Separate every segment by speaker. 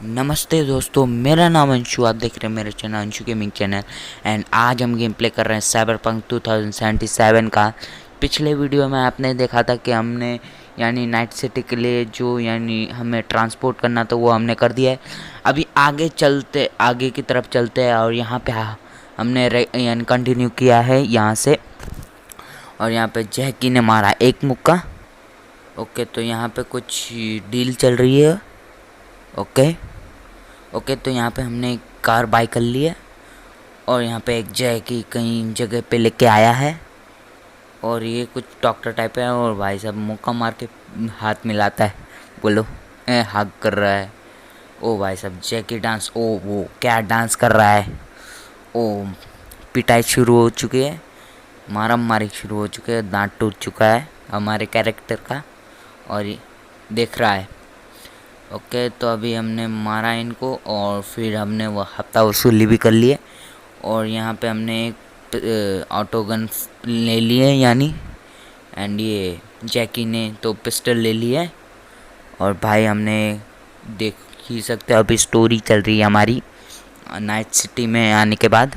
Speaker 1: नमस्ते दोस्तों, मेरा नाम अंशु। आप देख रहे हैं मेरे channel Anshu gaming channel. And आज हम गेम प्ले कर रहे हैं साइबरपंक 2077 का। पिछले वीडियो में आपने देखा था कि हमने यानी नाइट सिटी के लिए जो यानी हमें ट्रांसपोर्ट करना था वो हमने कर दिया है। अभी आगे की तरफ चलते हैं और यहाँ पे हमने यानी कंटिन्यू किया है यहाँ से। और यहाँ पे जैकी ने मारा एक मुक्का। ओके, तो यहाँ पे कुछ डील चल रही है। ओके, तो यहाँ पे हमने एक कार बाय कर ली है और यहाँ पे एक जैकी कहीं जगह पे लेके आया है और ये कुछ डॉक्टर टाइप है और भाई साहब मुक्का मार के हाथ मिलाता है। बोलो हग कर रहा है। ओ भाई साहब जैकी डांस, ओ वो क्या डांस कर रहा है। ओ पिटाई शुरू हो चुकी है, मारम मारी शुरू हो चुकी है, दांत टूट चुका है हमारे कैरेक्टर का और ये देख रहा है। ओके, तो अभी हमने मारा इनको और फिर हमने वो हफ्ता वसूली भी कर लिए और यहाँ पे हमने एक ऑटो गन ले लिए यानी। एंड ये जैकी ने तो पिस्टल ले लिया है और भाई हमने देख ही सकते हो अभी स्टोरी चल रही है हमारी नाइट सिटी में आने के बाद।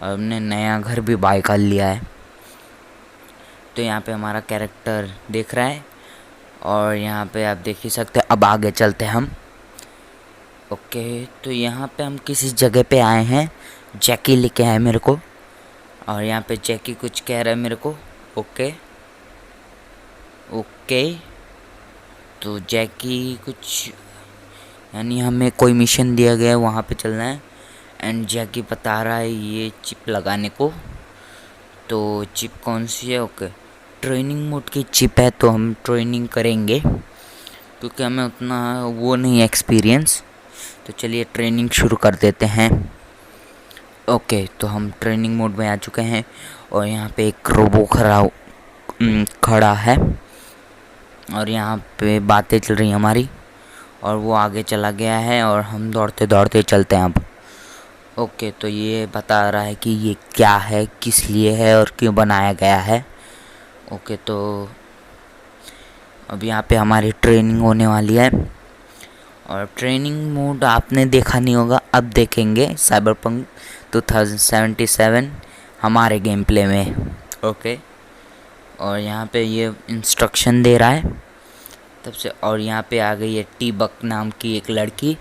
Speaker 1: और हमने नया घर भी बाय कर लिया है। तो यहाँ पे हमारा कैरेक्टर देख रहा है और यहाँ पे आप देख ही सकते हैं। अब आगे चलते हैं हम। ओके, तो यहाँ पे हम किसी जगह पे आए हैं। जैकी लेके आए मेरे को और यहाँ पे जैकी कुछ कह रहा है मेरे को। ओके, तो जैकी कुछ यानी हमें कोई मिशन दिया गया है, वहाँ पे चलना है। एंड जैकी बता रहा है ये चिप लगाने को। तो चिप कौन सी है? ओके, ट्रेनिंग मोड की चिप है तो हम ट्रेनिंग करेंगे क्योंकि हमें उतना वो नहीं है एक्सपीरियंस। तो चलिए ट्रेनिंग शुरू कर देते हैं। ओके, तो हम ट्रेनिंग मोड में आ चुके हैं और यहाँ पे एक रोबो खड़ा है और यहाँ पे बातें चल रही हमारी और वो आगे चला गया है और हम दौड़ते दौड़ते चलते हैं अब। ओके, तो ये बता रहा है कि ये क्या है, किस लिए है और क्यों बनाया गया है। ओके, तो अब यहाँ पे हमारी ट्रेनिंग होने वाली है और ट्रेनिंग मोड आपने देखा नहीं होगा, अब देखेंगे साइबरपंक 2077 हमारे गेम प्ले में। ओके, और यहाँ पे ये इंस्ट्रक्शन दे रहा है तब से। और यहाँ पे आ गई है टी बक नाम की एक लड़की।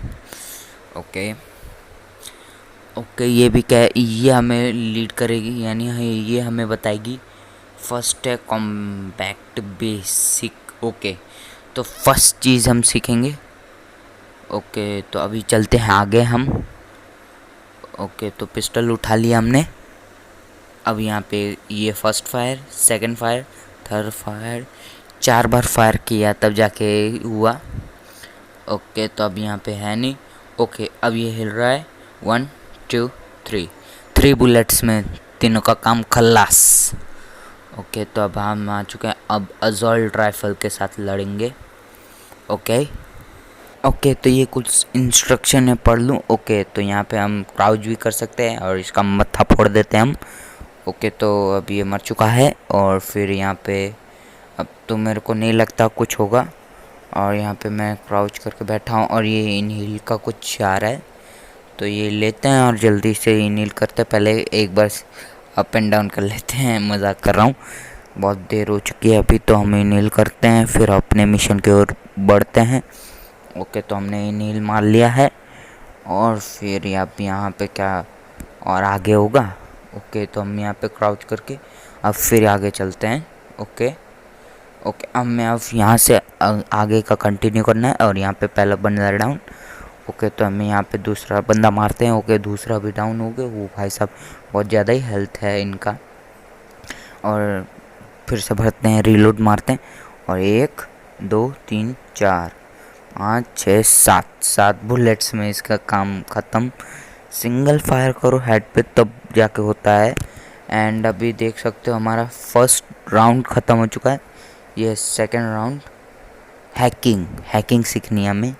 Speaker 1: ओके, ये भी क्या, ये हमें लीड करेगी यानी ये हमें बताएगी। फर्स्ट है कॉम्बैक्ट बेसिक। ओके, तो फर्स्ट चीज़ हम सीखेंगे। ओके, तो अभी चलते हैं आगे हम। ओके, तो पिस्टल उठा लिया हमने। अब यहाँ पे ये first fire, second fire, third fire, 4 बार फायर किया तब जाके हुआ। ओके, तो अब यहाँ पे है नहीं। ओके, अब ये हिल रहा है। 1 2 3 बुलेट्स में तीनों का काम खल्लास। ओके, तो अब हम आ चुके हैं। अब असॉल्ट राइफल के साथ लड़ेंगे। ओके, तो ये कुछ इंस्ट्रक्शन है, पढ़ लूँ। ओके, तो यहाँ पे हम क्राउच भी कर सकते हैं और इसका मत्था फोड़ देते हैं हम। ओके, तो अब ये मर चुका है और फिर यहाँ पे अब तो मेरे को नहीं लगता कुछ होगा। और यहाँ पे मैं क्राउच करके बैठा हूँ और ये इनहील का कुछ आ रहा है तो ये लेते हैं और जल्दी से इनहील करते हैं। पहले एक बार अप एंड डाउन कर लेते हैं, मजाक कर रहा हूँ, बहुत देर हो चुकी है अभी। तो हम इनहील करते हैं फिर अपने मिशन की ओर बढ़ते हैं। ओके, तो हमने इनहील मार लिया है और फिर यहाँ पे क्या और आगे होगा। ओके, तो हम यहाँ पे क्राउच करके अब फिर आगे चलते हैं। ओके, अब मैं अब यहाँ से आगे का कंटिन्यू करना है और यहाँ पे पहला बंदा डाउन। ओके, तो हमें यहाँ पे दूसरा बंदा मारते हैं। ओके, दूसरा भी डाउन हो गया। वो भाई साहब बहुत ज़्यादा ही हेल्थ है इनका। और फिर से भरते हैं, रीलोड मारते हैं और 1 2 3 4 5 6 7 बुलेट्स में इसका काम ख़त्म। सिंगल फायर करो हेड पे तब जाके होता है। एंड अभी देख सकते हो हमारा फर्स्ट राउंड ख़त्म हो चुका है। ये सेकंड राउंड हैकिंग सीखनी है हमें।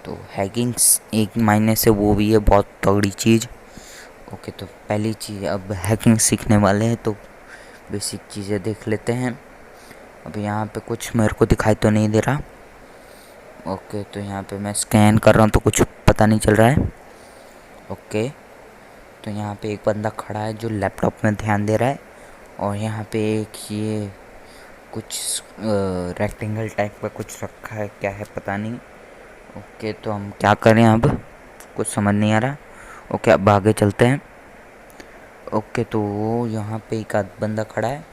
Speaker 1: तो हैकिंग एक महीने से वो भी है बहुत तगड़ी चीज़। ओके, तो पहली चीज़ अब हैकिंग सीखने वाले हैं तो बेसिक चीज़ें देख लेते हैं। अब यहाँ पे कुछ मेरे को दिखाई तो नहीं दे रहा। ओके, तो यहाँ पे मैं स्कैन कर रहा हूँ तो कुछ पता नहीं चल रहा है। ओके, तो यहाँ पे एक बंदा खड़ा है जो लैपटॉप में ध्यान दे रहा है, और यहाँ पे एक ये कुछ रेक्टेंगल टाइप का कुछ रखा है, क्या है पता नहीं। ओके, तो हम क्या करें अब, कुछ समझ नहीं आ रहा। ओके, अब आगे चलते हैं। ओके, तो वो यहाँ पे एक आध बंदा खड़ा है।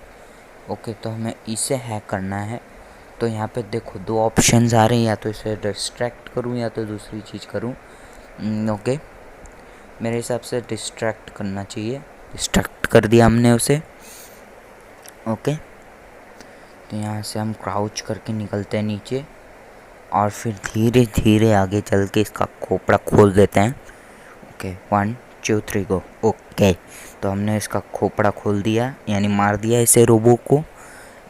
Speaker 1: ओके, तो हमें इसे हैक करना है। तो यहाँ पे देखो दो ऑप्शंस आ रहे हैं, या तो इसे डिस्ट्रैक्ट करूँ या तो दूसरी चीज़ करूँ। ओके, मेरे हिसाब से डिस्ट्रैक्ट करना चाहिए। डिस्ट्रैक्ट कर दिया हमने उसे। ओके, तो यहाँ से हम क्राउच करके निकलते हैं नीचे, और फिर धीरे धीरे आगे चल के इसका खोपड़ा खोल देते हैं। ओके, 1 2 3 गो। ओके, तो हमने इसका खोपड़ा खोल दिया, यानी मार दिया इसे, रोबो को।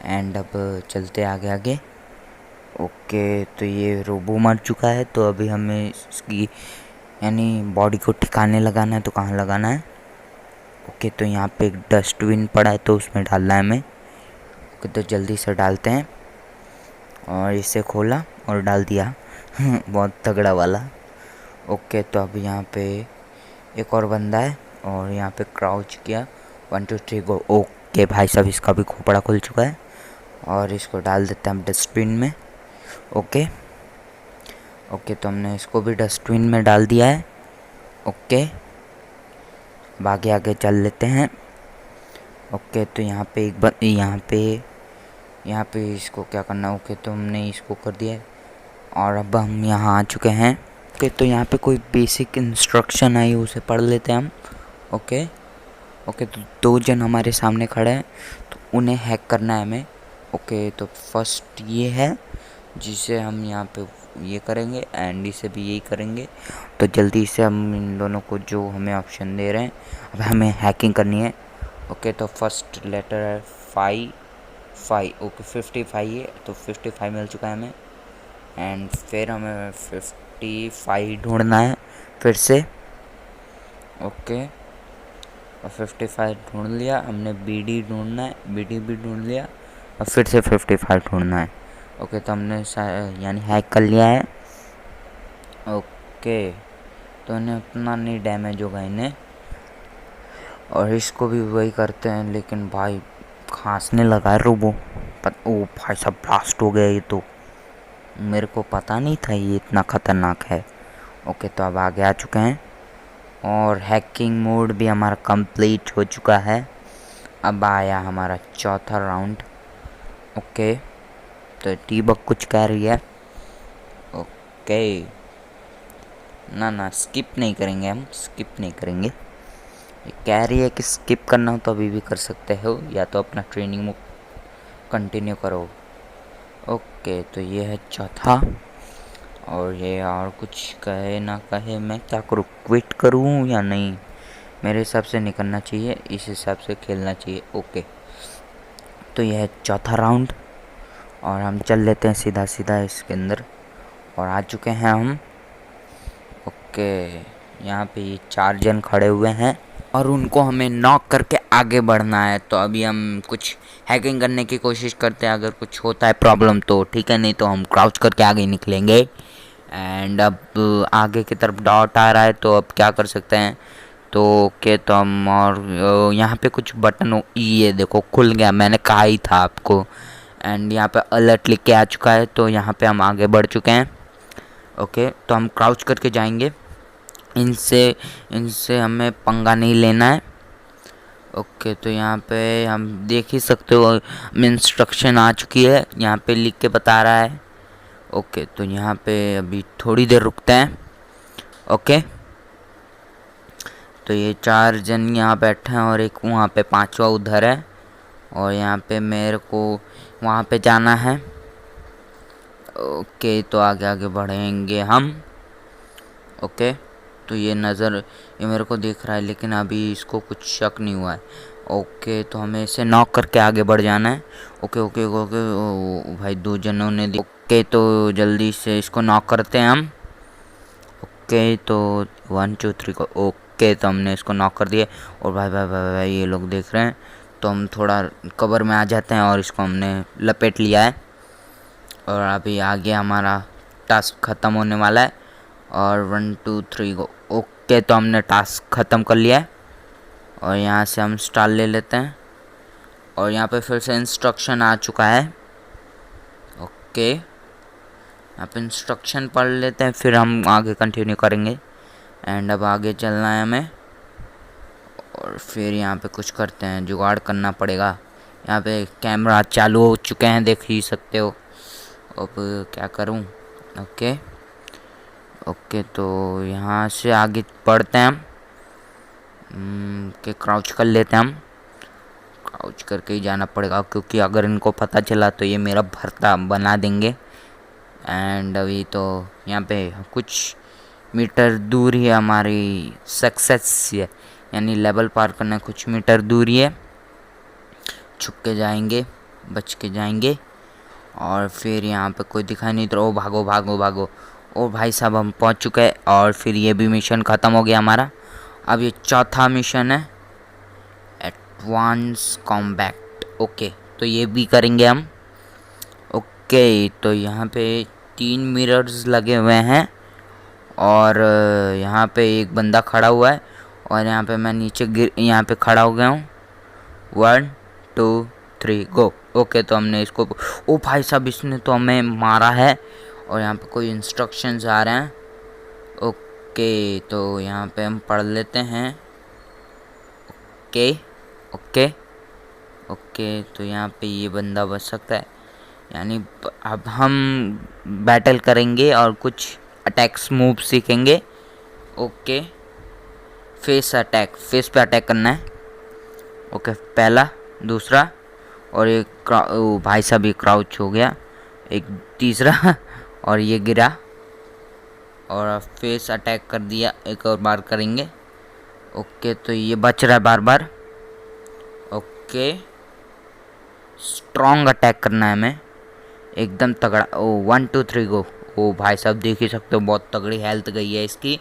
Speaker 1: एंड अब चलते आगे आगे। ओके, तो ये रोबो मर चुका है, तो अभी हमें इसकी यानी बॉडी को ठिकाने लगाना है। तो कहाँ लगाना है? ओके, तो यहाँ पे एक डस्टबिन पड़ा है, तो उसमें डालना है हमें। ओके, तो जल्दी से डालते हैं, और इसे खोला और डाल दिया। बहुत तगड़ा वाला। ओके, तो अब यहाँ पे एक और बंदा है, और यहाँ पे क्राउच किया, 1 2 3 गो। ओके भाई साहब, इसका भी खोपड़ा खुल चुका है, और इसको डाल देते हैं हम डस्टबिन में। ओके ओके, तो हमने इसको भी डस्टबिन में डाल दिया है। ओके, अब आगे आगे चल लेते हैं। ओके, तो यहाँ पे यहाँ पे इसको क्या करना है? ओके, तो हमने इसको कर दिया है, और अब हम यहाँ आ चुके हैं। ओके, तो यहाँ पे कोई बेसिक इंस्ट्रक्शन आई, उसे पढ़ लेते हैं हम। ओके ओके, तो दो जन हमारे सामने खड़े हैं, तो उन्हें हैक करना है हमें। ओके, तो फर्स्ट ये है जिसे हम यहाँ पे ये करेंगे, एंड इसे भी यही करेंगे। तो जल्दी से हम इन दोनों को जो हमें ऑप्शन दे रहे हैं, अब हमें हैकिंग करनी है। ओके, तो फर्स्ट लेटर है 5। ओके, 55 है, तो 55 मिल चुका है हमें। एंड फिर हमें 55 ढूंढना है फिर से। ओके, और 55 ढूंढ लिया हमने। BD ढूंढना है, BD भी ढूंढ लिया, और फिर से 55 ढूंढना है। ओके, तो हमने यानी हैक कर लिया है। ओके, तो इन्हें उतना नहीं डैमेज होगा इन्हें, और इसको भी वही करते हैं। लेकिन भाई खांसने लगा है रोबो। ओ भाई साहब, ब्लास्ट हो गया ये तो। मेरे को पता नहीं था ये इतना ख़तरनाक है। ओके, तो अब आगे आ चुके हैं, और हैकिंग मोड भी हमारा कंप्लीट हो चुका है। अब आया हमारा चौथा राउंड। ओके, तो टीबक कुछ कह रही है। ओके, ना स्किप नहीं करेंगे, हम स्किप नहीं करेंगे। ये कह रही है कि स्किप करना हो तो अभी भी कर सकते हो, या तो अपना ट्रेनिंग में कंटिन्यू करो। ओके, तो ये है चौथा, और ये और कुछ कहे ना कहे मैं क्या करूँ, क्विट करूँ या नहीं? मेरे हिसाब से निकलना चाहिए, इस हिसाब से खेलना चाहिए। ओके, तो यह है चौथा राउंड, और हम चल लेते हैं सीधा सीधा इसके अंदर, और आ चुके हैं हम। ओके, यहाँ पे ये 4 जन खड़े हुए हैं, और उनको हमें नॉक करके आगे बढ़ना है। तो अभी हम कुछ हैकिंग करने की कोशिश करते हैं, अगर कुछ होता है प्रॉब्लम तो ठीक है, नहीं तो हम क्राउच करके आगे निकलेंगे। एंड अब आगे की तरफ डॉट आ रहा है, तो अब क्या कर सकते हैं? तो ओके, तो हम और यहाँ पे कुछ बटन ये देखो खुल गया, मैंने कहा ही था आपको। एंड यहाँ पे अलर्ट लिख के आ चुका है, तो यहाँ पे हम आगे बढ़ चुके हैं। ओके, तो हम क्राउच करके जाएंगे। इनसे इनसे हमें पंगा नहीं लेना है। ओके, तो यहाँ पे हम देख ही सकते हो, इंस्ट्रक्शन आ चुकी है, यहाँ पे लिख के बता रहा है। ओके, तो यहाँ पे अभी थोड़ी देर रुकते हैं। ओके, तो ये 4 जन यहाँ बैठे हैं, और एक वहाँ पे 5वां उधर है, और यहाँ पे मेरे को वहाँ पे जाना है। ओके, तो आगे आगे बढ़ेंगे हम। ओके, तो ये मेरे को दिख रहा है, लेकिन अभी इसको कुछ शक नहीं हुआ है। ओके, तो हमें इसे नॉक करके आगे बढ़ जाना है। ओके ओके ओके, ओ भाई 2 जनों ने ओके, तो जल्दी से इसको नॉक करते हैं हम। ओके, तो 1 2 3 को। ओके, तो हमने इसको नॉक कर दिया, और भाई भाई भाई भाई ये लोग देख रहे हैं, तो हम थोड़ा कवर में आ जाते हैं, और इसको हमने लपेट लिया है। और अभी आगे हमारा टास्क ख़त्म होने वाला है। और 1 2 3 गो। ओके, तो हमने टास्क ख़त्म कर लिया है और यहाँ से हम स्टार ले लेते हैं और यहाँ पे फिर से इंस्ट्रक्शन आ चुका है। ओके, यहाँ पे इंस्ट्रक्शन पढ़ लेते हैं, फिर हम आगे कंटिन्यू करेंगे। एंड अब आगे चलना है हमें और फिर यहाँ पे कुछ करते हैं, जुगाड़ करना पड़ेगा। यहाँ पे कैमरा चालू हो चुके हैं, देख ही सकते हो। अब क्या करूँ? ओके ओके, तो यहाँ से आगे बढ़ते हैं हम। के क्राउच कर लेते हैं हम, क्राउच करके ही जाना पड़ेगा क्योंकि अगर इनको पता चला तो ये मेरा भरता बना देंगे। एंड अभी तो यहाँ पे कुछ मीटर दूर ही हमारी सक्सेस है, यानी लेवल पार करना कुछ मीटर दूर ही है। छुप के जाएंगे, बच के जाएंगे और फिर यहाँ पे कोई दिखाई नहीं तो ओ भागो भागो भागो। ओ भाई साहब, हम पहुँच चुके हैं और फिर ये भी मिशन ख़त्म हो गया हमारा। अब ये चौथा मिशन है, एडवांस कॉम्बैट। ओके, तो ये भी करेंगे हम। ओके, तो यहाँ पे 3 मिरर्स लगे हुए हैं और यहाँ पे एक बंदा खड़ा हुआ है और यहाँ पे मैं नीचे यहाँ पे खड़ा हो गया हूँ। 1 2 3 गो। ओके, तो हमने इसको, ओ भाई साहब, इसने तो हमें मारा है और यहाँ पे कोई इंस्ट्रक्शंस आ रहे हैं। ओके, तो यहाँ पे हम पढ़ लेते हैं। ओके ओके ओके, तो यहाँ पे ये बंदा बच सकता है, यानी अब हम बैटल करेंगे और कुछ अटैक्स मूव सीखेंगे। ओके, फेस अटैक, फेस पे अटैक करना है। ओके, पहला, दूसरा और एक भाई साहब ये क्राउच हो गया, एक तीसरा और ये गिरा और फेस अटैक कर दिया। एक और बार करेंगे। ओके, तो ये बच रहा है बार बार। ओके, स्ट्रॉन्ग अटैक करना है हमें, एकदम तगड़ा। ओ 1 2 3 गो। ओ भाई साहब, देख ही सकते हो बहुत तगड़ी हेल्थ गई है इसकी।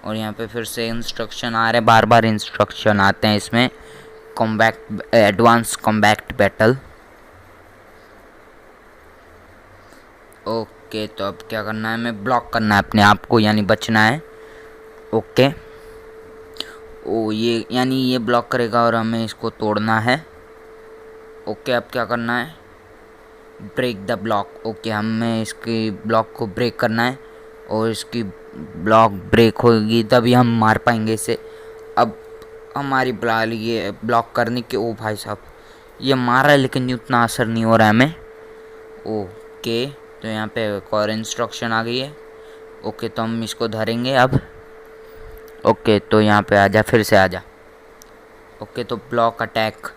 Speaker 1: और यहाँ पे फिर से इंस्ट्रक्शन आ रहे हैं, बार बार इंस्ट्रक्शन आते हैं इसमें। Combat, advance combat battle. Okay, तो अब क्या करना है, हमें ब्लॉक करना है अपने आप को, यानी बचना है। ओके, ओ ये यानी ये ब्लॉक करेगा और हमें इसको तोड़ना है। ओके, अब क्या करना है, ब्रेक द ब्लॉक। ओके, हमें इसकी ब्लॉक को ब्रेक करना है और इसकी ब्लॉक ब्रेक होगी तभी हम मार पाएंगे इसे। अब हमारी ये ब्लॉक करने के, ओ भाई साहब, ये मारा है लेकिन उतना असर नहीं हो रहा है हमें। ओके, तो यहाँ पे एक और इंस्ट्रक्शन आ गई है। ओके, तो हम इसको धरेंगे अब। ओके, तो यहाँ पे आजा, फिर से आजा। ओके, तो ब्लॉक अटैक,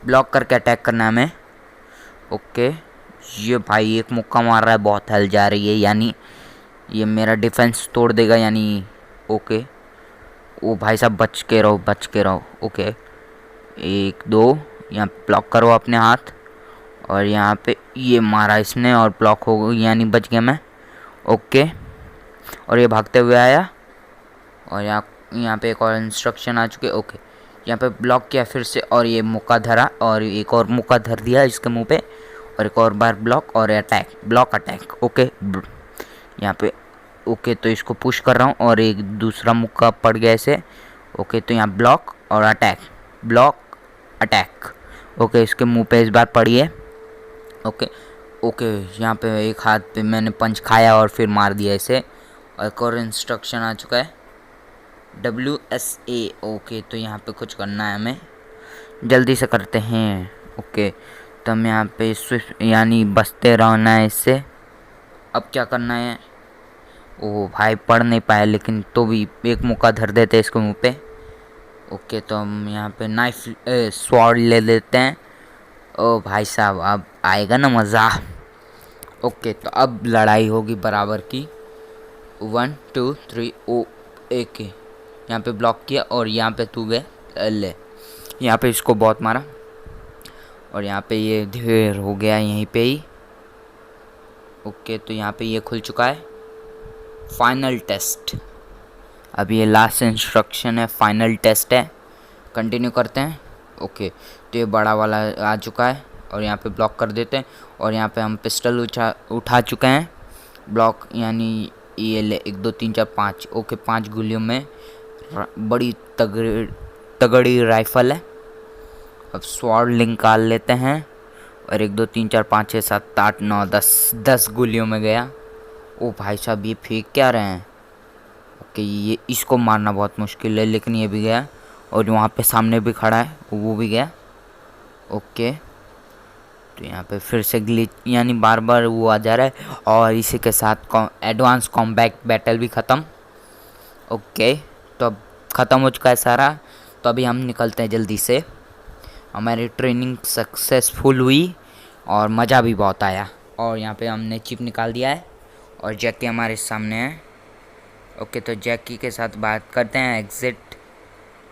Speaker 1: ब्लॉक करके अटैक करना है हमें। ओके, ये भाई एक मुक्का मार रहा है, बहुत हेल्थ जा रही है, यानी ये मेरा डिफेंस तोड़ देगा यानी। ओके, ओ भाई साहब, बच के रहो, बच के रहो। ओके, 1 2, यहाँ ब्लॉक करो अपने हाथ और यहाँ पे ये मारा इसने और ब्लॉक हो गई, यानी बच गया मैं। ओके, और ये भागते हुए आया और यहाँ पे एक और इंस्ट्रक्शन आ चुके। ओके, यहाँ पे ब्लॉक किया फिर से और ये मुक्का धरा और एक और मुक्का धर दिया इसके मुंह पे और एक और बार ब्लॉक और अटैक, ब्लॉक अटैक। ओके, यहाँ पे। ओके, तो इसको पुश कर रहा हूँ और एक दूसरा मुक्का पड़ गया इसे। ओके, तो यहाँ ब्लॉक और अटैक, ब्लॉक अटैक। ओके, इसके मुंह पे इस बार पड़ी है। ओके ओके, यहाँ पे एक हाथ पे मैंने पंच खाया और फिर मार दिया इसे। और एक और इंस्ट्रक्शन आ चुका है, WSA। ओके, तो यहाँ पे कुछ करना है हमें, जल्दी से करते हैं। ओके, तो हम यहाँ पे स्विफ्ट यानी बचते रहना है इससे। अब क्या करना है, ओ भाई पढ़ नहीं पाया लेकिन तो भी एक मुक्का धर देते इसको मुंह पे। ओके, तो हम यहाँ पे नाइफ स्वॉर्ड ले लेते हैं। ओ भाई साहब, अब आएगा ना मज़ा। ओके, तो अब लड़ाई होगी बराबर की। 1 2 3। ओ एक यहाँ पे ब्लॉक किया और यहाँ पे तू गए ले, यहाँ पे इसको बहुत मारा और यहाँ पे ये ढेर हो गया यहीं पे ही। ओके, तो यहाँ पे ये खुल चुका है, फाइनल टेस्ट। अब ये लास्ट इंस्ट्रक्शन है, फाइनल टेस्ट है, कंटिन्यू करते हैं। ओके, तो ये बड़ा वाला आ चुका है और यहाँ पे ब्लॉक कर देते हैं और यहाँ पे हम पिस्टल उठा चुके हैं ब्लॉक यानी ये ले 1 2 3 4 5। ओके 5 गोलियों में बड़ी तगड़ी राइफल है। अब स्वॉर्ड निकाल लेते हैं और 1 2 3 4 5 6 7 8 9 10 गोलियों में गया। ओ भाई साहब ये फेंक क्या रहे हैं। ओके ये इसको मारना बहुत मुश्किल है, लेकिन ये भी गया। और वहाँ पे सामने भी खड़ा है वो भी गया। ओके तो यहाँ पे फिर से ग्लिच यानी बार बार वो आ जा रहा है। और इसी के साथ एडवांस कॉम्बैट बैटल भी ख़त्म। ओके तो अब ख़त्म हो चुका है सारा। तो अभी हम निकलते हैं जल्दी से। हमारी ट्रेनिंग सक्सेसफुल हुई और मज़ा भी बहुत आया। और यहाँ पे हमने चिप निकाल दिया है और जैकी हमारे सामने है। ओके तो जैकी के साथ बात करते हैं। एग्ज़िट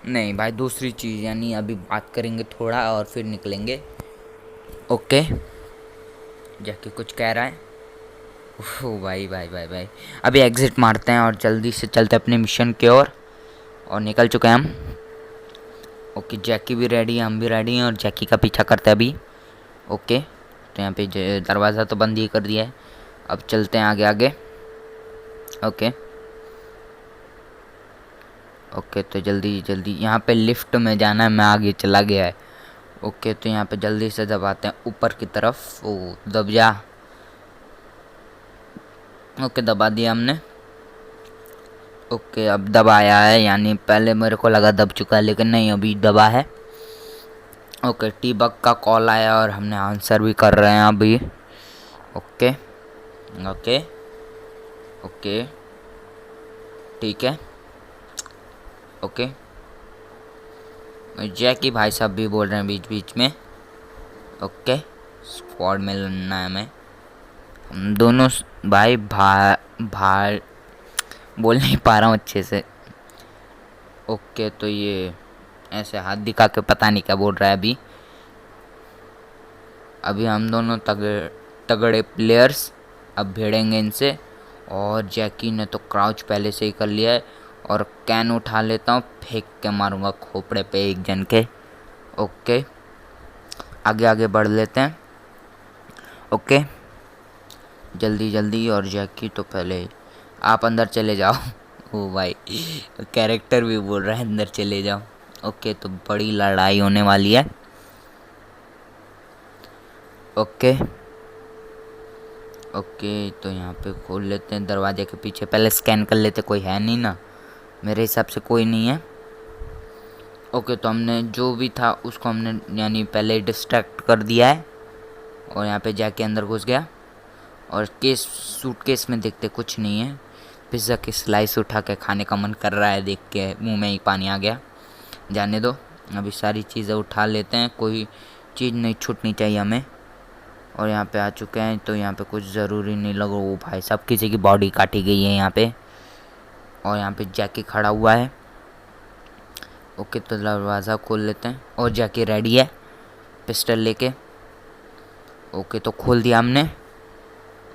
Speaker 1: नहीं भाई, दूसरी चीज़ यानी अभी बात करेंगे थोड़ा और फिर निकलेंगे। ओके जैकी कुछ कह रहा है। ओह भाई भाई भाई भाई, अभी एग्ज़िट मारते हैं और जल्दी से चलते हैं अपने मिशन की ओर। और निकल चुके हैं हम। ओके जैकी भी रेडी है, हम भी रेडी हैं और जैकी का पीछा करते हैं अभी। ओके तो यहाँ पे दरवाज़ा तो बंद ही कर दिया है। अब चलते हैं आगे आगे। ओके ओके तो जल्दी जल्दी यहाँ पे लिफ्ट में जाना है, मैं आगे चला गया है। ओके तो यहाँ पे जल्दी से दबाते हैं ऊपर की तरफ। ओ दब जा। ओके दबा दिया हमने। ओके अब दबाया है, यानी पहले मेरे को लगा दब चुका है लेकिन नहीं, अभी दबा है। ओके टी बग का कॉल आया और हमने आंसर भी कर रहे हैं अभी। ओके ओके ओके ठीक है। ओके जैकी भाई साहब भी बोल रहे हैं बीच बीच में। ओके स्क्वाड में लड़ना है हमें। हम दोनों भाई भाई बोल नहीं पा रहा हूँ अच्छे से। ओके तो ये ऐसे हाथ दिखा के पता नहीं क्या बोल रहा है अभी। अभी हम दोनों तगड़े प्लेयर्स अब भिड़ेंगे इनसे। और जैकी ने तो क्राउच पहले से ही कर लिया है। और कैन उठा लेता हूँ, फेंक के मारूंगा खोपड़े पे एक जन के। ओके आगे आगे बढ़ लेते हैं। ओके जल्दी जल्दी। और जैकी तो पहले आप अंदर चले जाओ। ओ भाई कैरेक्टर भी बोल रहा है अंदर चले जाओ। ओके तो बड़ी लड़ाई होने वाली है। ओके ओके तो यहाँ पे खोल लेते हैं दरवाजे के पीछे। पहले स्कैन कर लेते, कोई है नहीं ना, मेरे हिसाब से कोई नहीं है। ओके तो हमने जो भी था उसको हमने यानी पहले डिस्ट्रैक्ट कर दिया है। और यहाँ पे जाके अंदर घुस गया। और सूटकेस में देखते कुछ नहीं है। पिज़्ज़ा की स्लाइस उठा के खाने का मन कर रहा है, देख के मुंह में ही पानी आ गया। जाने दो, अभी सारी चीज़ें उठा लेते हैं, कोई चीज़ नहीं छूटनी चाहिए हमें। और यहाँ पे आ चुके हैं तो यहाँ पे कुछ ज़रूरी नहीं लगा। वो भाई साहब किसी की बॉडी काटी गई है यहाँ पे। और यहाँ पे जैकी खड़ा हुआ है। ओके तो दरवाज़ा खोल लेते हैं और जैकी रेडी है पिस्टल लेके। ओके तो खोल दिया हमने।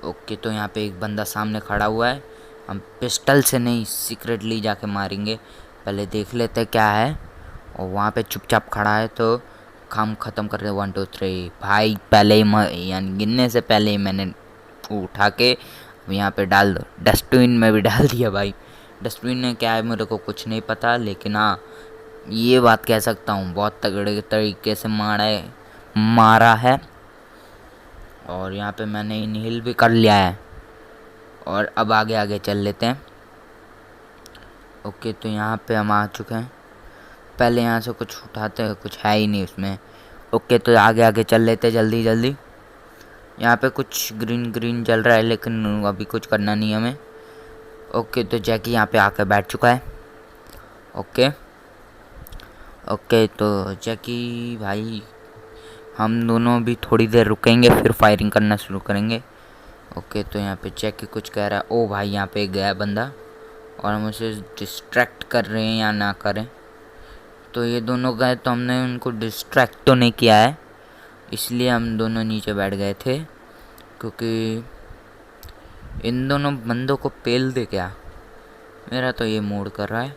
Speaker 1: ओके तो यहाँ पे एक बंदा सामने खड़ा हुआ है। हम पिस्टल से नहीं सीक्रेटली जाके मारेंगे, पहले देख लेते हैं क्या है। और वहाँ पे चुपचाप खड़ा है तो काम ख़त्म कर रहे 1 2 3 भाई। पहले ही यानी गिनने से पहले ही मैंने उठा के यहाँ पे डाल दो। डस्टबिन में भी डाल दिया भाई। डस्टबिन में क्या है मेरे को कुछ नहीं पता, लेकिन हाँ ये बात कह सकता हूँ बहुत तगड़े तरीके से मारा है। और यहाँ पे मैंने इनहेल भी कर लिया है। और अब आगे आगे चल लेते हैं। ओके तो यहाँ पे हम आ चुके हैं। पहले यहाँ से कुछ उठाते हैं, कुछ है ही नहीं उसमें। ओके तो आगे आगे चल लेते हैं जल्दी जल्दी। यहाँ पे कुछ ग्रीन ग्रीन जल रहा है लेकिन अभी कुछ करना नहीं है हमें। ओके तो जैकी यहाँ पे आकर बैठ चुका है। ओके ओके तो जैकी भाई हम दोनों भी थोड़ी देर रुकेंगे फिर फायरिंग करना शुरू करेंगे। ओके तो यहाँ पे जैकी कुछ कह रहा है। ओ भाई यहाँ पे गया बंदा और हम उसे डिस्ट्रैक्ट कर रहे हैं या ना करें। तो ये दोनों गए तो हमने उनको डिस्ट्रैक्ट तो नहीं किया है, इसलिए हम दोनों नीचे बैठ गए थे। क्योंकि इन दोनों बंदों को पेल दे क्या, मेरा तो ये मूड कर रहा है।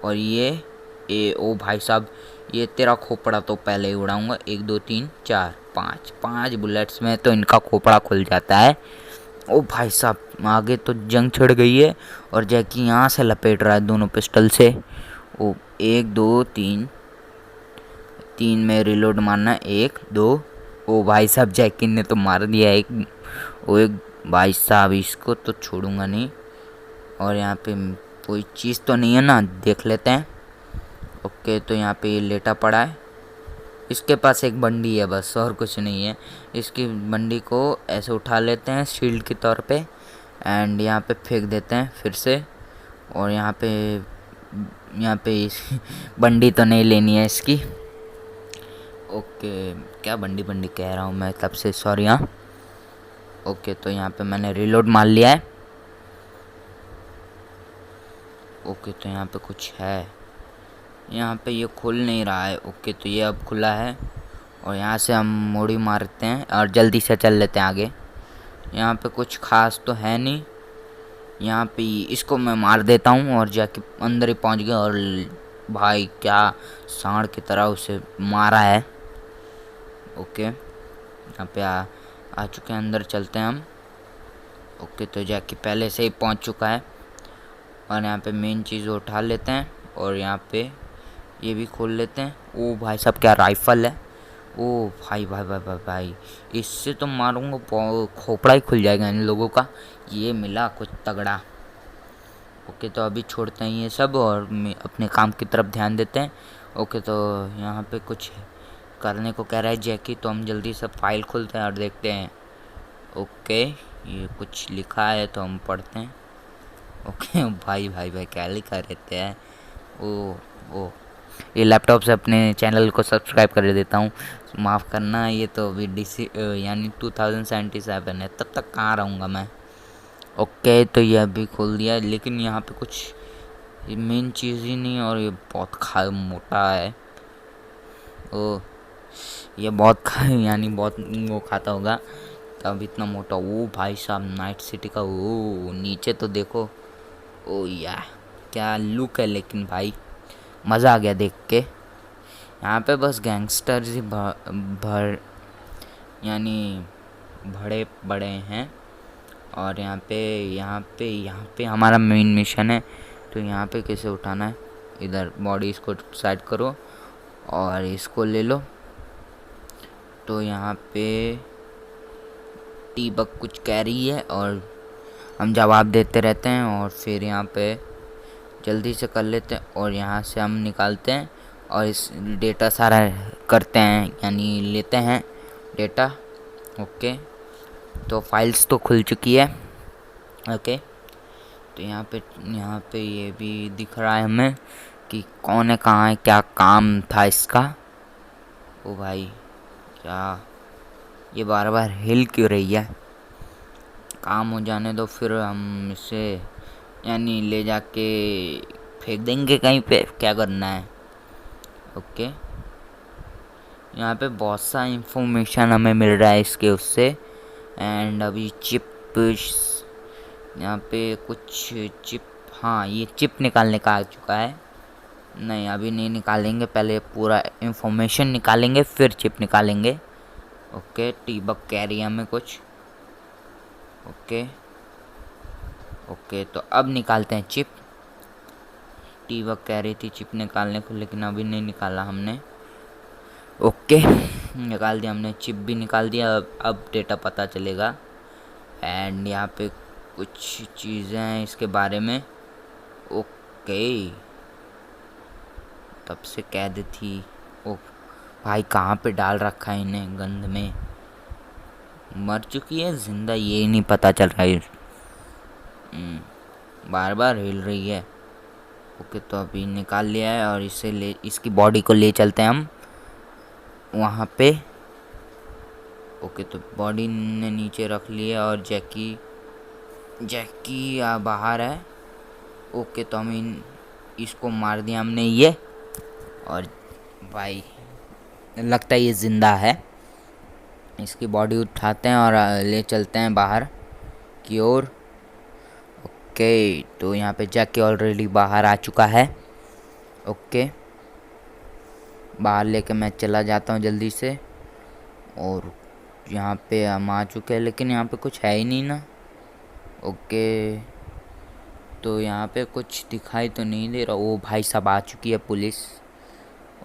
Speaker 1: और ये ओ भाई साहब ये तेरा खोपड़ा तो पहले ही उड़ाऊंगा। 1 2 3 4 5 5 बुलेट्स में तो इनका खोपड़ा खुल जाता है। ओ भाई साहब, आगे तो जंग छिड़ गई है और जैकी यहाँ से लपेट रहा है दोनों पिस्टल से। ओ, 1 2 3, 3 में रिलोड मारना है, 1 2। ओ भाई साहब, जैकी ने तो मार दिया एक। ओ एक भाई साहब, इसको तो छोड़ूंगा नहीं। और यहाँ पे कोई चीज़ तो नहीं है ना, देख लेते हैं। ओके, तो यहाँ पे ये लेटा पड़ा है। इसके पास एक बंडी है बस, और कुछ नहीं है। इसकी बंडी को ऐसे उठा लेते हैं शील्ड के तौर पे एंड यहाँ पे फेंक देते हैं फिर से। और यहाँ पे बंडी तो नहीं लेनी है इसकी। ओके, क्या बंडी बंडी कह रहा हूँ मैं तब से, सॉरी हाँ। ओके, तो यहाँ पे मैंने रिलोड मार लिया है। ओके, तो यहाँ पे कुछ है, यहाँ पे ये खुल नहीं रहा है। ओके, तो ये अब खुला है और यहाँ से हम मोड़ी मारते हैं और जल्दी से चल लेते हैं आगे। यहाँ पे कुछ खास तो है नहीं। यहाँ पे इसको मैं मार देता हूँ और जाके अंदर ही पहुँच गया। और भाई क्या सांड की तरह उसे मारा है। ओके, यहाँ पे आ चुके हैं, अंदर चलते हैं हम। ओके, तो जैकी पहले से ही पहुँच चुका है और यहाँ पे मेन चीज़ उठा लेते हैं और यहाँ पे ये भी खोल लेते हैं। ओ भाई साहब, क्या राइफल है। ओ भाई भाई भाई भाई भाई, इससे तो मारूंगा खोपड़ा ही खुल जाएगा इन लोगों का। ये मिला कुछ तगड़ा। ओके, तो अभी छोड़ते हैं ये सब और अपने काम की तरफ ध्यान देते हैं। ओके, तो यहाँ पे कुछ करने को कह रहा है जैकी, तो हम जल्दी से फाइल खोलते हैं और देखते हैं। ओके, ये कुछ लिखा है तो हम पढ़ते हैं। ओके भाई भाई भाई, क्या लिखा रहते हैं। ओ, ये लैपटॉप से अपने चैनल को सब्सक्राइब कर देता हूँ, माफ़ करना। ये तो अभी यानी 2077 है, तब तक कहाँ रहूँगा मैं। ओके, तो ये अभी खोल दिया, लेकिन यहाँ पे कुछ मेन चीज़ ही नहीं। और ये बहुत मोटा है। ओ, ये बहुत यानी बहुत वो खाता होगा तब इतना मोटा। ओ भाई साहब, नाइट सिटी का ओ नीचे तो देखो। ओ यार, क्या लुक है लेकिन भाई, मज़ा आ गया देख के। यहाँ पे बस गैंगस्टर्स ही यानी भड़े बड़े हैं। और यहाँ पे हमारा मेन मिशन है। तो यहाँ पे कैसे उठाना है, इधर बॉडी इसको साइड करो और इसको ले लो। तो यहाँ पे टी-बग कुछ कह रही है और हम जवाब देते रहते हैं और फिर यहाँ पे जल्दी से कर लेते हैं और यहाँ से हम निकालते हैं और इस डेटा सारा करते हैं, यानी लेते हैं डेटा। ओके, तो फाइल्स तो खुल चुकी है। ओके, तो यहाँ पे ये भी दिख रहा है हमें कि कौन है, कहाँ है, क्या काम था इसका। ओ भाई, क्या ये बार बार हिल क्यों रही है। काम हो जाने दो, फिर हम इसे यानी ले जाके फेंक देंगे कहीं पे, क्या करना है। ओके, यहाँ पे बहुत सा इंफॉर्मेशन हमें मिल रहा है इसके उससे। एंड अभी चिप, यहाँ पे कुछ चिप, हाँ ये चिप निकालने का आ चुका है। नहीं, अभी नहीं निकालेंगे, पहले पूरा इंफॉर्मेशन निकालेंगे फिर चिप निकालेंगे। ओके, टी-बग कैरिया में कुछ। ओके ओके, तो अब निकालते हैं चिप। टी-बग कह रही थी चिप निकालने को, लेकिन अभी नहीं निकाला हमने। ओके, निकाल दिया हमने, चिप भी निकाल दिया। अब डेटा पता चलेगा। एंड यहाँ पे कुछ चीज़ें हैं इसके बारे में। ओके, तब से कैद थी। ओ भाई, कहाँ पे डाल रखा है इन्हें, गंध में। मर चुकी है, जिंदा, ये नहीं पता चल रहा है। बार बार हिल रही है। ओके, तो अभी निकाल लिया है और इसकी बॉडी को ले चलते हैं हम वहाँ पे। ओके, तो बॉडी ने नीचे रख लिया और जैकी बाहर है। ओके, तो हम इसको मार दिया हमने ये। और भाई लगता है ये ज़िंदा है। इसकी बॉडी उठाते हैं और ले चलते हैं बाहर की ओर। ओके, तो यहाँ पे जैकी ऑलरेडी बाहर आ चुका है। ओके, बाहर लेके मैं चला जाता हूँ जल्दी से। और यहाँ पे हम आ चुके हैं, लेकिन यहाँ पे कुछ है ही नहीं ना। ओके, तो यहाँ पे कुछ दिखाई तो नहीं दे रहा। ओ भाई साहब आ चुकी है पुलिस।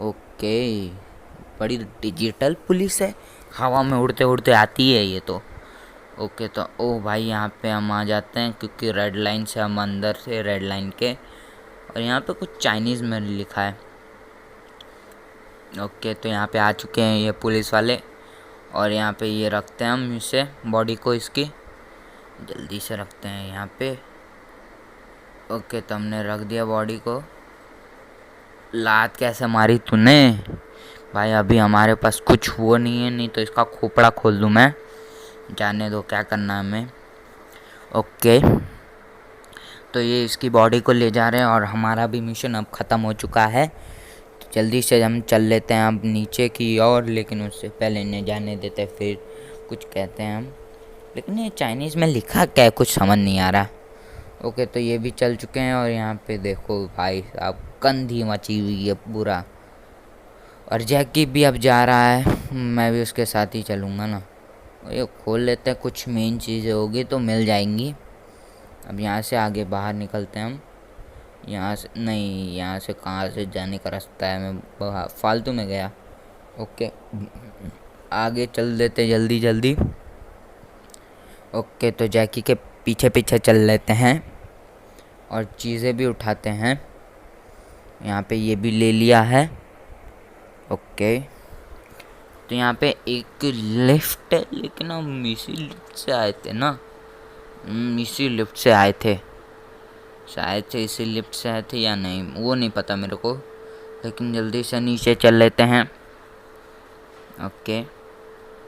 Speaker 1: ओके, बड़ी डिजिटल पुलिस है, हवा में उड़ते उड़ते आती है ये तो। ओके, तो ओ भाई यहाँ पे हम आ जाते हैं क्योंकि रेड लाइन से हम अंदर से रेड लाइन के, और यहाँ पे कुछ चाइनीज़ में लिखा है। ओके, तो यहाँ पे आ चुके हैं ये पुलिस वाले, और यहाँ पे ये रखते हैं हम इसे, बॉडी को इसकी जल्दी से रखते हैं यहाँ पे। ओके, तो हमने रख दिया बॉडी को। लात कैसे मारी तूने भाई? अभी हमारे पास कुछ हुआ नहीं है, नहीं तो इसका खोपड़ा खोल दूँ मैं। जाने दो, क्या करना है हमें। ओके, तो ये इसकी बॉडी को ले जा रहे हैं और हमारा भी मिशन अब ख़त्म हो चुका है। तो जल्दी से हम चल लेते हैं अब नीचे की ओर, लेकिन उससे पहले इन्हें जाने देते फिर कुछ कहते हैं हम। लेकिन ये चाइनीज़ में लिखा क्या है, कुछ समझ नहीं आ रहा। ओके, तो ये भी चल चुके हैं, और यहाँ पे देखो भाई साहब कंधी मची हुई है पूरा। और जैकी भी अब जा रहा है, मैं भी उसके साथ ही चलूँगा ना। ये खोल लेते हैं, कुछ मेन चीज़ें होगी तो मिल जाएंगी। अब यहाँ से आगे बाहर निकलते हैं हम। यहाँ से नहीं, यहाँ से कहाँ से जाने का रास्ता है, मैं फालतू में गया। ओके, आगे चल देते जल्दी जल्दी। ओके, तो जैकी के पीछे पीछे चल लेते हैं और चीज़ें भी उठाते हैं। यहाँ पे ये भी ले लिया है। ओके, तो यहाँ पे एक लिफ्ट है, लेकिन हम इसी लिफ्ट से आए थे ना। इसी लिफ्ट से आए थे शायद से, इसी लिफ्ट से आए थे या नहीं वो नहीं पता मेरे को, लेकिन जल्दी से नीचे चल लेते हैं। Okay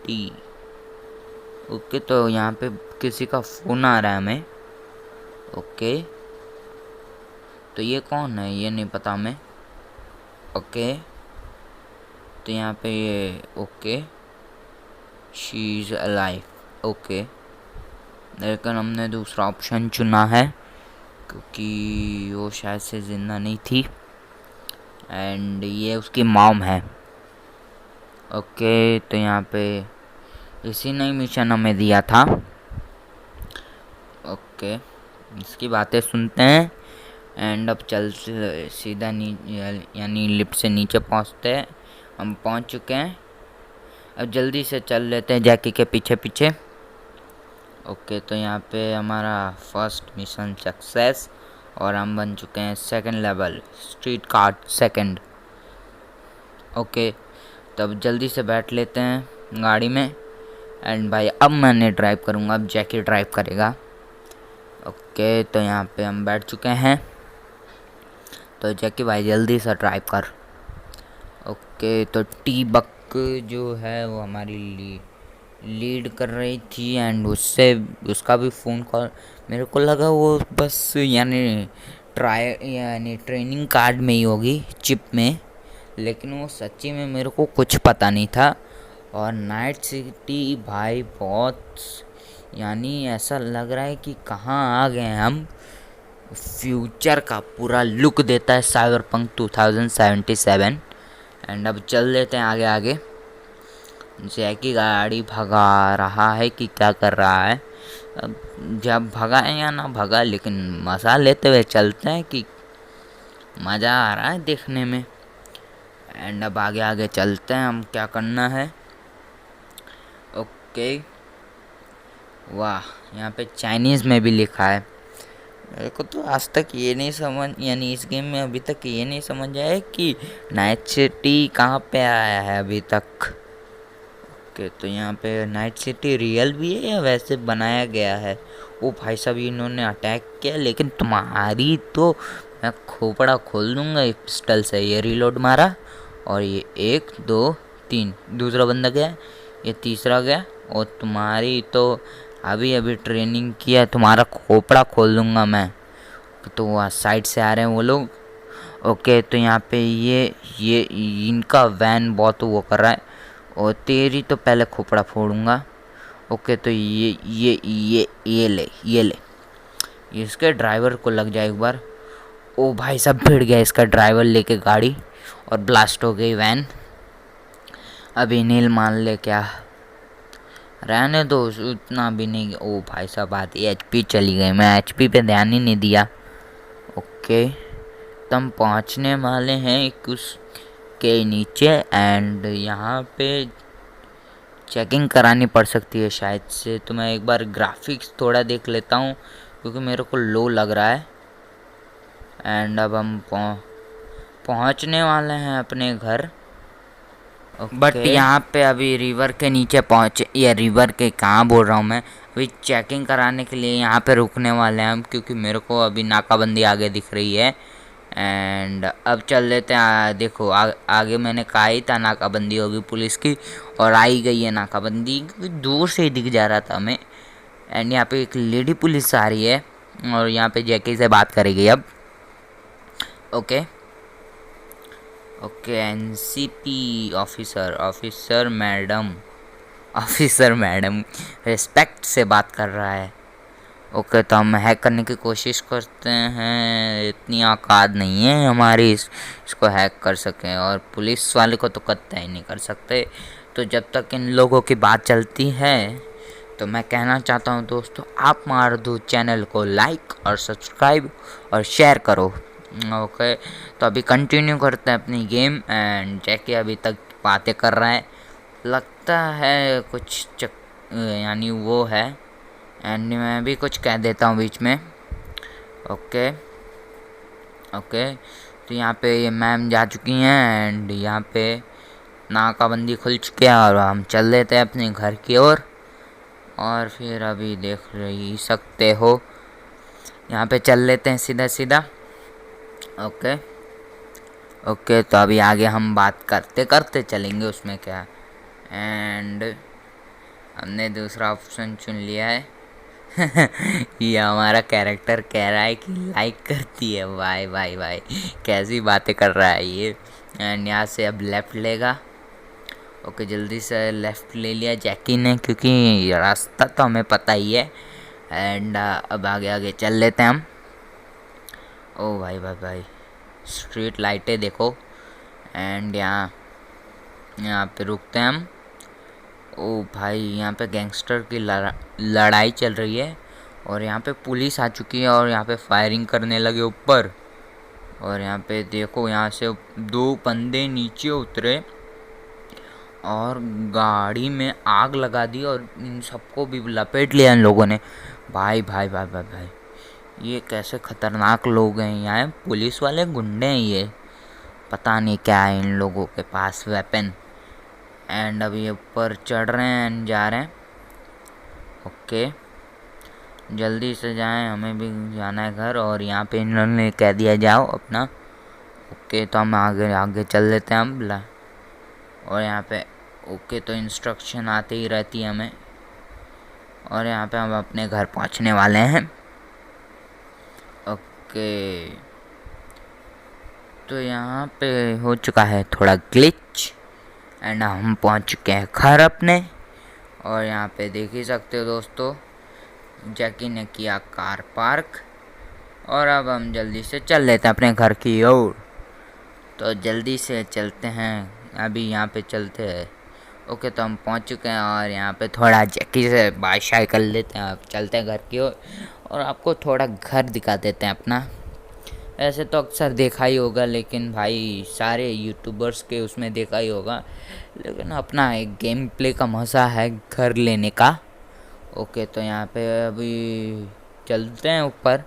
Speaker 1: T. ओके, तो यहाँ पे किसी का फ़ोन आ रहा है हमें। ओके, तो ये कौन है ये नहीं पता हमें। ओके, तो यहाँ पे ये okay she is alive. Okay, लेकिन हमने दूसरा ऑप्शन चुना है क्योंकि वो शायद से ज़िंदा नहीं थी, एंड ये उसकी मॉम है। ओके, तो यहाँ पे इसी ने मिशन हमें दिया था। ओके, इसकी बातें सुनते हैं, एंड अब चल सीधा यानी लिफ्ट से नीचे पहुँचते हैं। हम पहुँच चुके हैं, अब जल्दी से चल लेते हैं जैकी के पीछे पीछे। ओके, तो यहाँ पे हमारा फर्स्ट मिशन सक्सेस, और हम बन चुके हैं second level street card second. Okay, तब जल्दी से बैठ लेते हैं गाड़ी में, एंड भाई अब मैंने ड्राइव करूँगा, अब जैकी ड्राइव करेगा। ओके, तो यहाँ पे हम बैठ चुके हैं, तो जैकी भाई जल्दी से ड्राइव कर। ओके, तो टी बक जो है वो हमारी लीड कर रही थी, एंड उससे उसका भी फ़ोन कॉल मेरे को लगा वो बस यानी ट्रेनिंग कार्ड में ही होगी, चिप में, लेकिन वो सच्ची में मेरे को कुछ पता नहीं था। और नाइट सिटी भाई बहुत यानी ऐसा लग रहा है कि कहाँ आ गए हैं हम। फ्यूचर का पूरा लुक देता है साइबरपंक 2077। एंड अब चल लेते हैं आगे आगे। जैकी गाड़ी भगा रहा है कि क्या कर रहा है, अब जब भगा है या ना भगा, लेकिन मज़ा लेते हुए चलते हैं कि मज़ा आ रहा है देखने में। एंड अब आगे आगे चलते हैं हम, क्या करना है। ओके, वाह, यहाँ पे चाइनीज़ में भी लिखा है। मेरे को तो आज तक ये नहीं समझ, यानी इस गेम में अभी तक ये नहीं समझ आया कि नाइट सिटी कहाँ पे आया है अभी तक। ओके, तो यहाँ पे नाइट सिटी रियल भी है या वैसे बनाया गया है। ओ भाई साहब, इन्होंने अटैक किया, लेकिन तुम्हारी तो मैं खोपड़ा खोल दूँगा एक पिस्टल से। ये रीलोड मारा, और ये 1 2 3 दूसरा बंदा गया, ये तीसरा गया, और तुम्हारी तो अभी अभी ट्रेनिंग किया, तुम्हारा खोपड़ा खोल दूँगा मैं। तो वहाँ साइड से आ रहे हैं वो लोग। ओके, तो यहाँ पे ये इनका वैन बहुत वो कर रहा है, और तेरी तो पहले खोपड़ा फोड़ूंगा। ओके, तो ये ले इसके ड्राइवर को लग जाए एक बार। ओ भाई साहब, भिड़ गया इसका ड्राइवर लेके गाड़ी, और ब्लास्ट हो गई वैन। अभी नील मान ले क्या, रहने दो, उतना भी नहीं। ओ भाई साहब, आधी एचपी चली गई, मैं एचपी पे ध्यान ही नहीं दिया। ओके, तो हम पहुँचने वाले हैं कुछ के नीचे, एंड यहाँ पे चेकिंग करानी पड़ सकती है शायद से। तो मैं एक बार ग्राफिक्स थोड़ा देख लेता हूँ क्योंकि मेरे को लो लग रहा है। एंड अब हम पहुँचने वाले हैं अपने घर। बट यहाँ पे अभी रिवर के नीचे पहुँचे, या रिवर के कहाँ बोल रहा हूँ मैं, अभी चेकिंग कराने के लिए यहाँ पे रुकने वाले हैं हम, क्योंकि मेरे को अभी नाकाबंदी आगे दिख रही है। एंड अब चल लेते हैं। देखो आगे मैंने कहा ही था नाकाबंदी होगी पुलिस की, और आई गई है नाकाबंदी, क्योंकि दूर से ही दिख जा रहा था हमें। एंड यहाँ पे एक लेडी पुलिस आ रही है और यहाँ पे जैकी से बात करेगी अब। Okay okay, NCP officer, officer madam respect से बात कर रहा है। ओके, तो हम हैक करने की कोशिश करते हैं। इतनी औकात नहीं है हमारी इसको हैक कर सकें, और पुलिस वाले को तो कतई नहीं कर सकते। तो जब तक इन लोगों की बात चलती है, तो मैं कहना चाहता हूँ दोस्तों, आप मार दो चैनल को लाइक और सब्सक्राइब और शेयर करो। ओके, तो अभी कंटिन्यू करते हैं अपनी गेम। एंड जैके अभी तक बातें कर रहा है, लगता है कुछ यानी वो है। एंड मैं भी कुछ कह देता हूँ बीच में। ओके ओके, तो यहाँ पे ये मैम जा चुकी हैं, एंड यहाँ पे नाकाबंदी खुल चुकी है, और हम चल लेते हैं अपने घर की ओर। और फिर अभी देख रही सकते हो, यहाँ पे चल लेते हैं सीधा सीधा। ओके ओके, तो अभी आगे हम बात करते करते चलेंगे, उसमें क्या। एंड हमने दूसरा ऑप्शन चुन लिया है। ये हमारा कैरेक्टर कह रहा है कि लाइक करती है। भाई भाई भाई, कैसी बातें कर रहा है ये। एंड यहाँ से अब लेफ़्ट लेगा। ओके, जल्दी से लेफ़्ट ले लिया जैकी ने, क्योंकि रास्ता तो हमें पता ही है। एंड अब आगे आगे चल लेते हैं हम। ओ भाई भाई भाई, स्ट्रीट लाइटें देखो। एंड यहाँ पे रुकते हैं हम। ओ भाई, यहाँ पे गैंगस्टर की लड़ाई चल रही है, और यहाँ पे पुलिस आ चुकी है, और यहाँ पे फायरिंग करने लगे ऊपर। और यहाँ पे देखो, यहाँ से 2 बंदे नीचे उतरे और गाड़ी में आग लगा दी, और इन सबको भी लपेट लिया इन लोगों ने। भाई भाई भाई भाई भाई, ये कैसे खतरनाक लोग हैं। यहाँ पुलिस वाले गुंडे हैं ये, पता नहीं क्या है इन लोगों के पास वेपन। एंड अभी ऊपर चढ़ रहे हैं एंड जा रहे हैं। ओके, जल्दी से जाएं, हमें भी जाना है घर। और यहाँ पे इन्होंने कह दिया जाओ अपना। ओके, तो हम आगे आगे चल लेते हैं हम। और यहाँ पे ओके, तो इंस्ट्रक्शन आती ही रहती है हमें। और यहाँ पे हम अपने घर पहुँचने वाले हैं। ओके, तो यहाँ पे हो चुका है थोड़ा ग्लिच, एंड हम पहुँच चुके हैं घर अपने। और यहाँ पे देख ही सकते हो दोस्तों, जैकी ने किया कार पार्क, और अब हम जल्दी से चल लेते हैं अपने घर की ओर। तो जल्दी से चलते हैं, अभी यहाँ पे चलते हैं। ओके, तो हम पहुँच चुके हैं, और यहाँ पे थोड़ा जैकी से बादशाही कर लेते हैं। अब चलते हैं घर की ओर, और आपको थोड़ा घर दिखा देते हैं अपना। ऐसे तो अक्सर देखा ही होगा, लेकिन भाई सारे यूट्यूबर्स के उसमें देखा ही होगा, लेकिन अपना एक गेम प्ले का मज़ा है घर लेने का। ओके, तो यहाँ पे अभी चलते हैं ऊपर,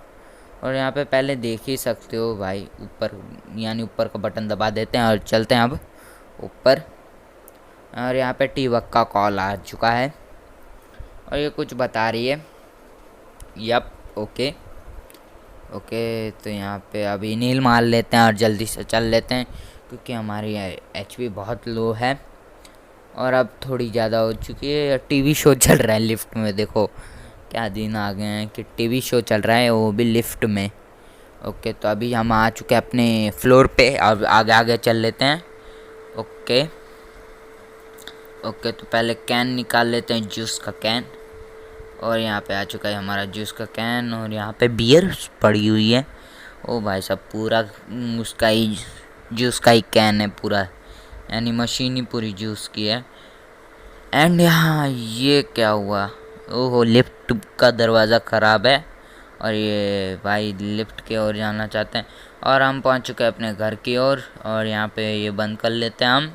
Speaker 1: और यहाँ पे पहले देख ही सकते हो भाई, ऊपर यानी ऊपर का बटन दबा देते हैं और चलते हैं अब ऊपर। और यहाँ पे टीवक का कॉल आ चुका है, और ये कुछ बता रही है। यप, ओके ओके, तो यहाँ पे अभी नील मार लेते हैं और जल्दी से चल लेते हैं, क्योंकि हमारी एचपी बहुत लो है, और अब थोड़ी ज़्यादा हो चुकी है। टीवी शो चल रहा है लिफ्ट में, देखो क्या दिन आ गए हैं कि टीवी शो चल रहा है, वो भी लिफ्ट में। ओके, तो अभी हम आ चुके हैं अपने फ्लोर पे, अब आगे आगे चल लेते हैं। ओके ओके, तो पहले कैन निकाल लेते हैं, जूस का कैन। और यहाँ पे आ चुका है हमारा जूस का कैन, और यहाँ पे बियर पड़ी हुई है। ओ भाई साहब, पूरा उसका ही जूस का ही कैन है पूरा, यानी मशीन ही पूरी जूस की है। एंड यहाँ ये क्या हुआ? ओहो, लिफ्ट का दरवाज़ा ख़राब है और ये भाई लिफ्ट की ओर जाना चाहते हैं और हम पहुँच चुके हैं अपने घर की ओर। और यहाँ पे ये बंद कर लेते हैं हम,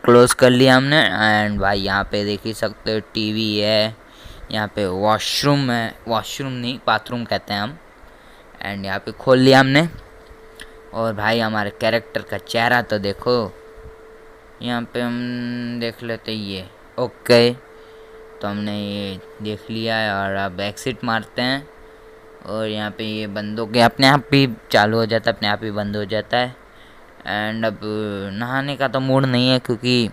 Speaker 1: क्लोज़ कर लिया हमने। एंड भाई यहाँ पे देख ही सकते हो टीवी है, यहाँ पे वॉशरूम है, वॉशरूम नहीं बाथरूम कहते हैं हम। एंड यहाँ पे खोल लिया हमने और भाई हमारे कैरेक्टर का चेहरा तो देखो। यहाँ पे हम देख लेते ये, ओके तो हमने ये देख लिया है और अब एग्जिट मारते हैं। और यहाँ पे ये बंद हो गया, अपने आप ही चालू हो जाता है, अपने आप ही बंद हो जाता है। एंड अब नहाने का तो मूड नहीं है क्योंकि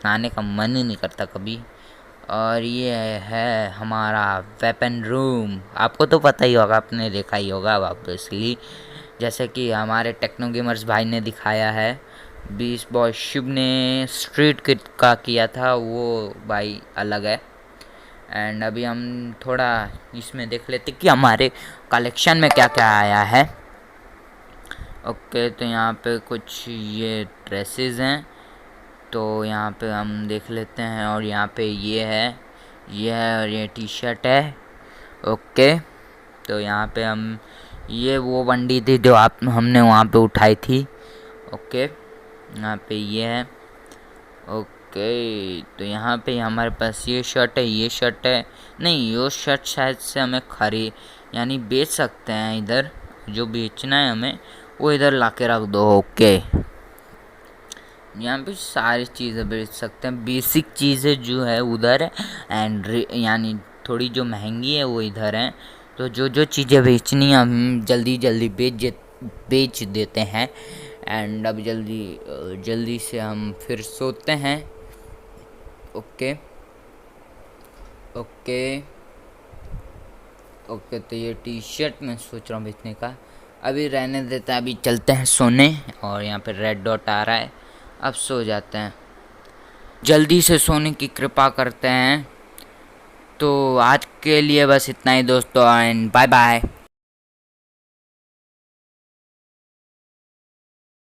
Speaker 1: नहाने का मन ही नहीं करता कभी। और ये है हमारा वेपन रूम, आपको तो पता ही होगा, आपने देखा ही होगा ऑब्वियसली, जैसे कि हमारे टेक्नो गेमर्स भाई ने दिखाया है। बीस बॉय शिव ने स्ट्रीट किड का किया था, वो भाई अलग है। एंड अभी हम थोड़ा इसमें देख लेते कि हमारे कलेक्शन में क्या क्या आया है। ओके तो यहाँ पे कुछ ये ड्रेसेस हैं, तो यहाँ पे हम देख लेते हैं। और यहाँ पे ये है और ये टी शर्ट है। ओके तो यहाँ पे हम ये वो बंडी थी जो हमने वहाँ पे उठाई थी। ओके यहाँ पे ये है। ओके तो यहाँ पे हमारे पास ये शर्ट है, ये शर्ट है, नहीं ये शर्ट शायद से हमें यानी बेच सकते हैं, इधर जो बेचना है हमें वो इधर ला के रख दो। ओके यहाँ पे सारी चीज़ें बेच सकते हैं, बेसिक चीज़ें जो है उधर है एंड यानी थोड़ी जो महंगी है वो इधर है। तो जो जो चीज़ें बेचनी है हम जल्दी जल्दी बेच देते हैं। एंड अब जल्दी से हम फिर सोते हैं। ओके ओके ओके तो ये टी शर्ट मैं सोच रहा हूँ बेचने का, अभी रहने देते हैं, अभी चलते हैं सोने। और यहाँ पे रेड डॉट आ रहा है, अब सो जाते हैं, जल्दी से सोने की कृपा करते हैं। तो आज के लिए बस इतना ही दोस्तों, एंड बाय बाय।